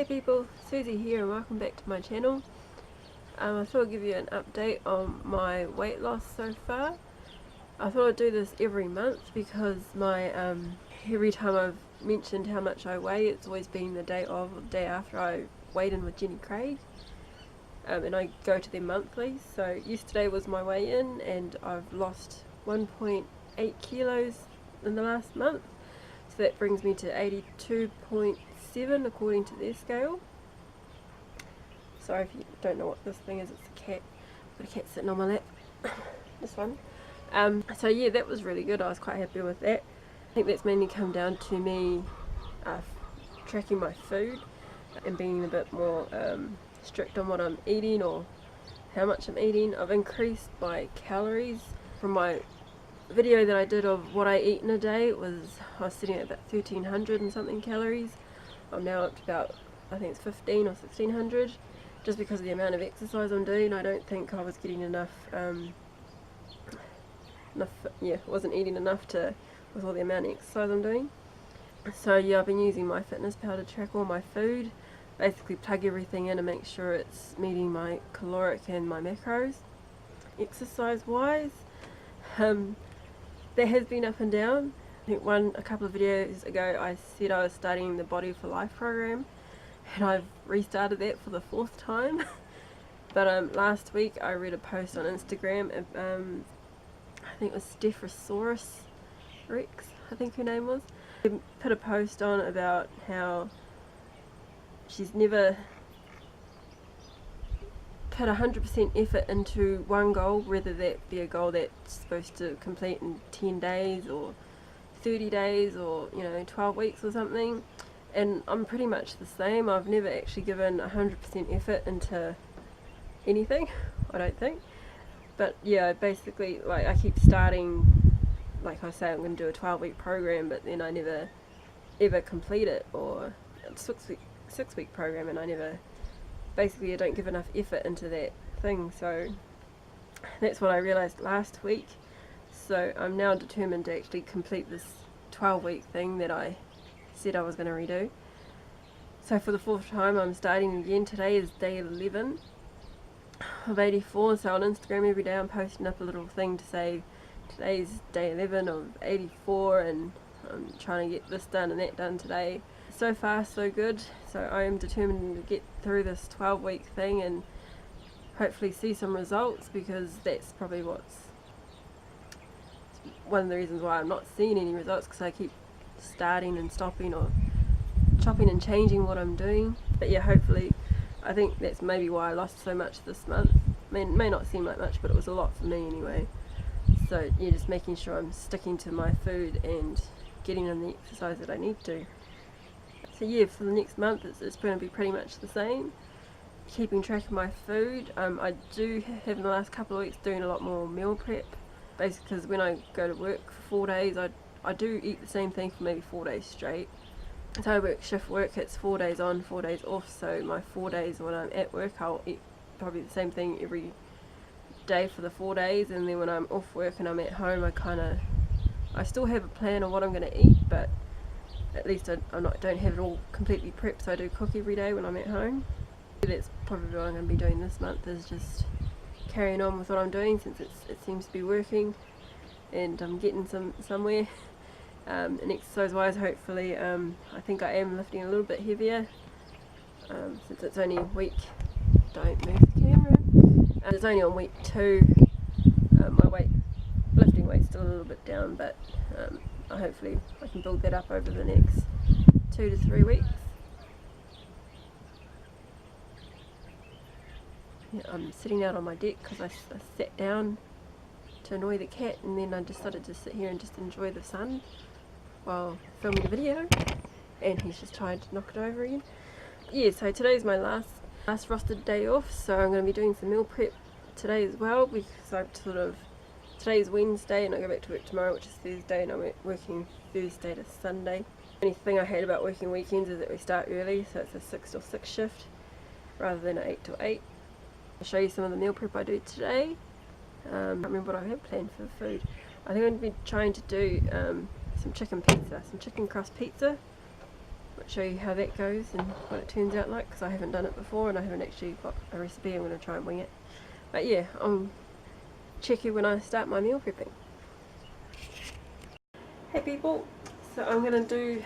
people, Susie here and welcome back to my channel. I thought I'd give you an update on my weight loss so far. I thought I'd do this every month because my every time I've mentioned how much I weigh, it's always been the day of or the day after I weighed in with Jenny Craig. And I go to them monthly. So yesterday was my weigh-in and I've lost 1.8 kilos in the last month. So that brings me to 82.7 according to their scale. Sorry if you don't know what this thing is, it's a cat. I've got a cat sitting on my lap. This one. So yeah, that was really good. I was quite happy with that. I think that's mainly come down to me tracking my food and being a bit more strict on what I'm eating or how much I'm eating. I've increased my calories from my video that I did of what I eat in a day. I was sitting at about 1300 and something calories. I'm now up to about, I think it's 15 or 1600, just because of the amount of exercise I'm doing. I don't think I was getting enough, wasn't eating enough with all the amount of exercise I'm doing. So yeah, I've been using MyFitnessPal to track all my food, basically plug everything in and make sure it's meeting my caloric and my macros. Exercise wise, there has been up and down. I think a couple of videos ago I said I was starting the Body for Life program and I've restarted that for the 4th time. But last week I read a post on Instagram, I think it was Stephosaurus Rex, I think her name was. She put a post on about how she's never put 100% effort into one goal, whether that be a goal that's supposed to complete in 10 days or 30 days or 12 weeks or something. And I'm pretty much the same. I've never actually given 100% effort into anything, I don't think. But yeah, basically, like, I keep starting, like I say I'm going to do a 12-week program, but then I never ever complete it, or a 6-week program, and I don't give enough effort into that thing. So that's what I realized last week. So I'm now determined to actually complete this 12-week thing that I said I was going to redo. So for the 4th time I'm starting again. Today is day 11 of 84, so on Instagram every day I'm posting up a little thing to say today's day 11 of 84 and I'm trying to get this done and that done today. So far so good, so I am determined to get through this 12-week thing and hopefully see some results, because that's probably one of the reasons why I'm not seeing any results, because I keep starting and stopping or chopping and changing what I'm doing. But yeah, hopefully, I think that's maybe why I lost so much this month. I mean, it may not seem like much, but it was a lot for me anyway. So yeah, just making sure I'm sticking to my food and getting in the exercise that I need to. So yeah, for the next month it's going to be pretty much the same. Keeping track of my food. I do have in the last couple of weeks doing a lot more meal prep, basically because when I go to work for 4 days I do eat the same thing for maybe 4 days straight. So I work shift work, it's 4 days on, 4 days off, so my 4 days when I'm at work I'll eat probably the same thing every day for the 4 days, and then when I'm off work and I'm at home I still have a plan of what I'm going to eat, but at least I don't have it all completely prepped, so I do cook every day when I'm at home. That's probably what I'm going to be doing this month, is just carrying on with what I'm doing, since it seems to be working and I'm getting somewhere. And exercise wise, hopefully I think I am lifting a little bit heavier, since it's only week, don't move the camera, and it's only on week 2. My lifting weight's still a little bit down, but hopefully I can build that up over the next 2 to 3 weeks. Yeah, I'm sitting out on my deck because I sat down to annoy the cat, and then I decided to sit here and just enjoy the sun while filming a video, and he's just tried to knock it over again. Yeah, so today's my last rostered day off, so I'm going to be doing some meal prep today as well, because today's Wednesday and I go back to work tomorrow, which is Thursday, and I'm working Thursday to Sunday. The only thing I hate about working weekends is that we start early, so it's a 6 till 6 shift rather than an 8 till 8. I'll show you some of the meal prep I do today. I can't remember what I have planned for the food. I think I'm going to be trying to do some chicken pizza, some chicken crust pizza. I'll show you how that goes and what it turns out like, because I haven't done it before and I haven't actually got a recipe. I'm going to try and wing it. But yeah, I'll check you when I start my meal prepping. Hey people, so I'm going to do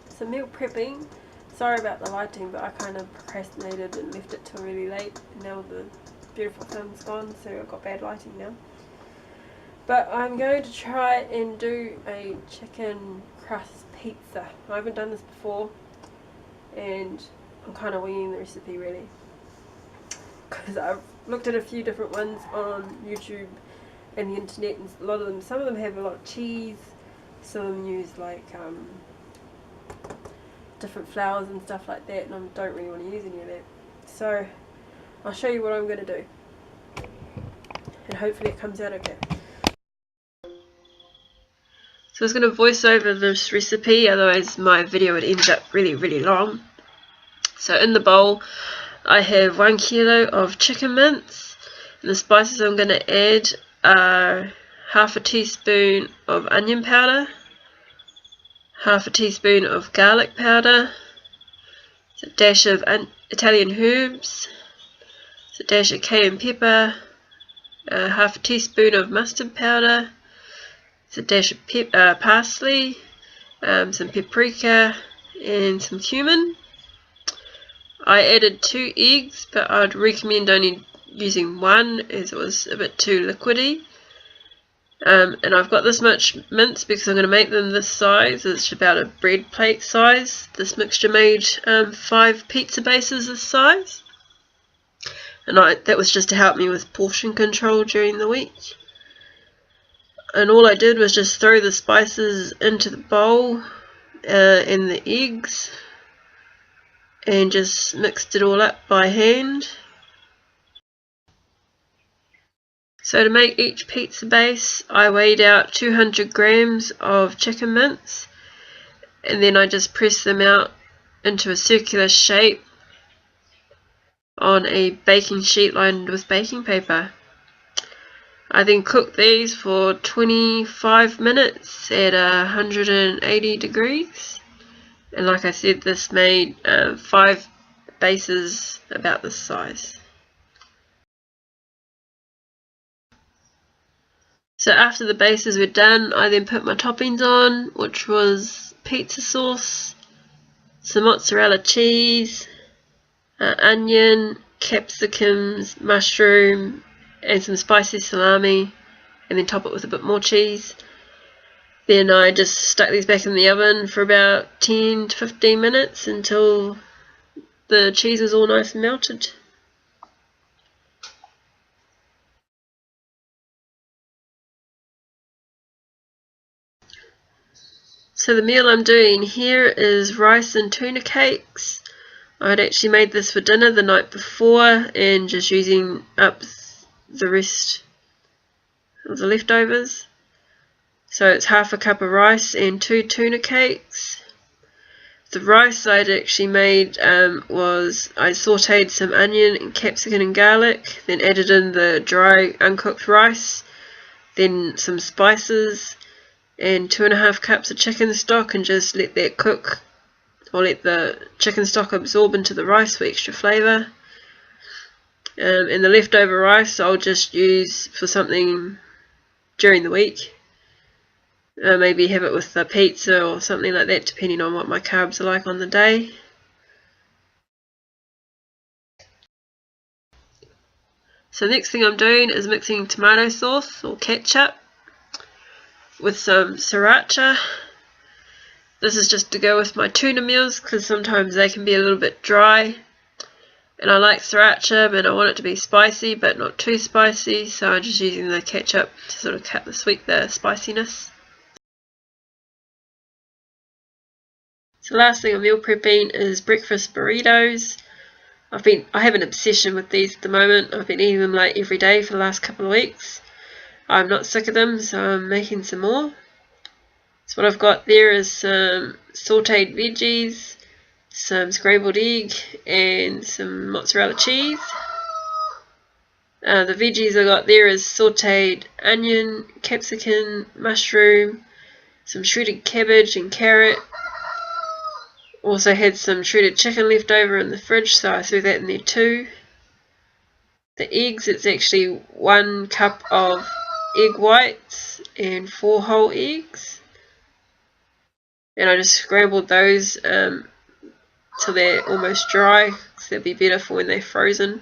some meal prepping. Sorry about the lighting, but I kind of procrastinated and left it till really late, and now the beautiful sun's gone, so I've got bad lighting now. But I'm going to try and do a chicken crust pizza. I haven't done this before, and I'm kind of winging the recipe really, because I've looked at a few different ones on YouTube and the internet, and a lot of them, some of them have a lot of cheese, some of them use like different flours and stuff like that, and I don't really want to use any of that. So I'll show you what I'm going to do, and hopefully it comes out okay. So I was going to voice over this recipe, otherwise my video would end up really long. So in the bowl I have 1 kilo of chicken mince, and the spices I'm going to add are half a teaspoon of onion powder, half a teaspoon of garlic powder, a dash of Italian herbs, a dash of cayenne pepper, half a teaspoon of mustard powder, a dash of parsley, some paprika and some cumin. I added 2 eggs, but I'd recommend only using 1 as it was a bit too liquidy. And I've got this much mince because I'm going to make them this size. It's about a bread plate size. This mixture made 5 pizza bases this size, and that was just to help me with portion control during the week. And all I did was just throw the spices into the bowl and the eggs, and just mixed it all up by hand. So to make each pizza base, I weighed out 200 grams of chicken mince, and then I just pressed them out into a circular shape on a baking sheet lined with baking paper. I then cooked these for 25 minutes at 180 degrees, and like I said, this made 5 bases about this size. So after the bases were done, I then put my toppings on, which was pizza sauce, some mozzarella cheese, onion, capsicums, mushroom, and some spicy salami, and then top it with a bit more cheese. Then I just stuck these back in the oven for about 10 to 15 minutes until the cheese was all nice and melted. So the meal I'm doing here is rice and tuna cakes. I'd actually made this for dinner the night before and just using up the rest of the leftovers. So it's half a cup of rice and 2 tuna cakes. The rice I'd actually made was I sauteed some onion and capsicum and garlic, then added in the dry uncooked rice, then some spices, and 2.5 cups of chicken stock, and just let that cook, or let the chicken stock absorb into the rice for extra flavour. And the leftover rice I'll just use for something during the week. Maybe have it with a pizza or something like that, depending on what my carbs are like on the day. So next thing I'm doing is mixing tomato sauce or ketchup with some sriracha. This is just to go with my tuna meals because sometimes they can be a little bit dry, and I like sriracha and I want it to be spicy but not too spicy, so I'm just using the ketchup to sort of cut the spiciness. So last thing I'm meal prepping is breakfast burritos. I have an obsession with these at the moment. I've been eating them like every day for the last couple of weeks. I'm not sick of them, so I'm making some more. So what I've got there is some sauteed veggies, some scrambled egg, and some mozzarella cheese. The veggies I got there is sauteed onion, capsicum, mushroom, some shredded cabbage and carrot, Also had some shredded chicken left over in the fridge, so I threw that in there too. The eggs, it's actually 1 cup of egg whites and 4 whole eggs. And I just scrambled those till they're almost dry, because they'll be better for when they're frozen.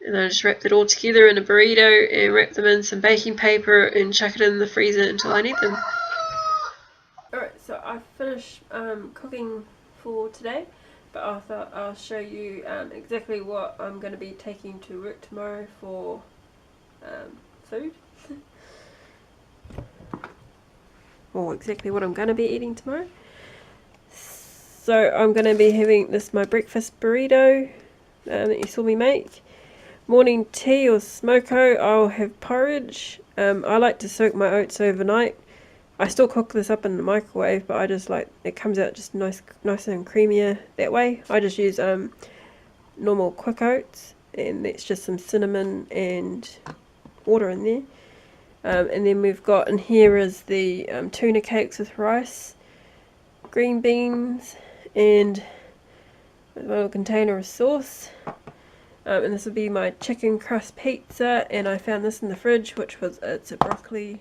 And I just wrapped it all together in a burrito and wrapped them in some baking paper and chuck it in the freezer until I need them. Alright, so I finished cooking for today, but I thought I'll show you exactly what I'm going to be taking to work tomorrow for food. Or exactly what I'm going to be eating tomorrow. So I'm going to be having this, my breakfast burrito that you saw me make. Morning tea or smoko, I'll have porridge. I like to soak my oats overnight. I still cook this up in the microwave, but I just like it comes out just nicer and creamier that way. I just use normal quick oats, and that's just some cinnamon and water in there. And then we've got in here is the tuna cakes with rice, green beans, and a little container of sauce. And this will be my chicken crust pizza, and I found this in the fridge, which was it's a broccoli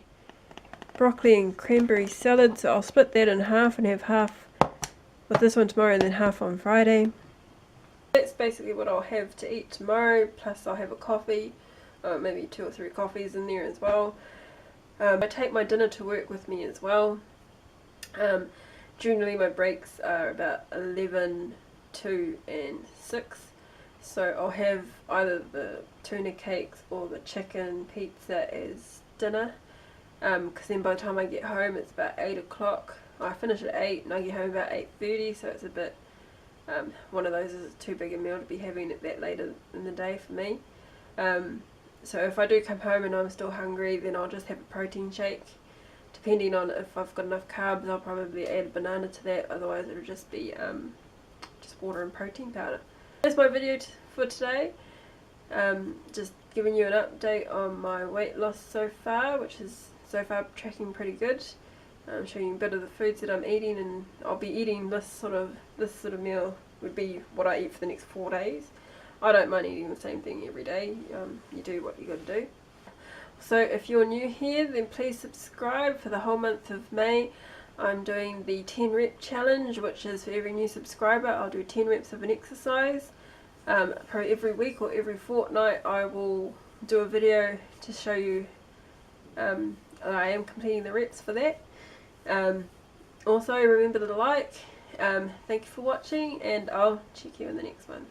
and cranberry salad, so I'll split that in half and have half with this one tomorrow and then half on Friday. That's basically what I'll have to eat tomorrow, plus I'll have a coffee, maybe 2 or 3 coffees in there as well. I take my dinner to work with me as well. Generally my breaks are about 11, 2 and 6. So I'll have either the tuna cakes or the chicken pizza as dinner, because then by the time I get home it's about 8 o'clock. I finish at 8 and I get home about 8:30, so it's a bit, one of those is too big a meal to be having it that later in the day for me. So if I do come home and I'm still hungry, then I'll just have a protein shake. Depending on if I've got enough carbs, I'll probably add a banana to that, otherwise it'll just be just water and protein powder. That's my video for today. Just giving you an update on my weight loss so far, which is so far tracking pretty good. I'm showing you a bit of the foods that I'm eating, and I'll be eating this sort of meal would be what I eat for the next 4 days. I don't mind eating the same thing every day. You do what you got to do. So if you're new here, then please subscribe. For the whole month of May, I'm doing the 10 rep challenge, which is for every new subscriber I'll do 10 reps of an exercise. Probably every week or every fortnight I will do a video to show you I am completing the reps for that. Also remember to like. Thank you for watching, and I'll check you in the next one.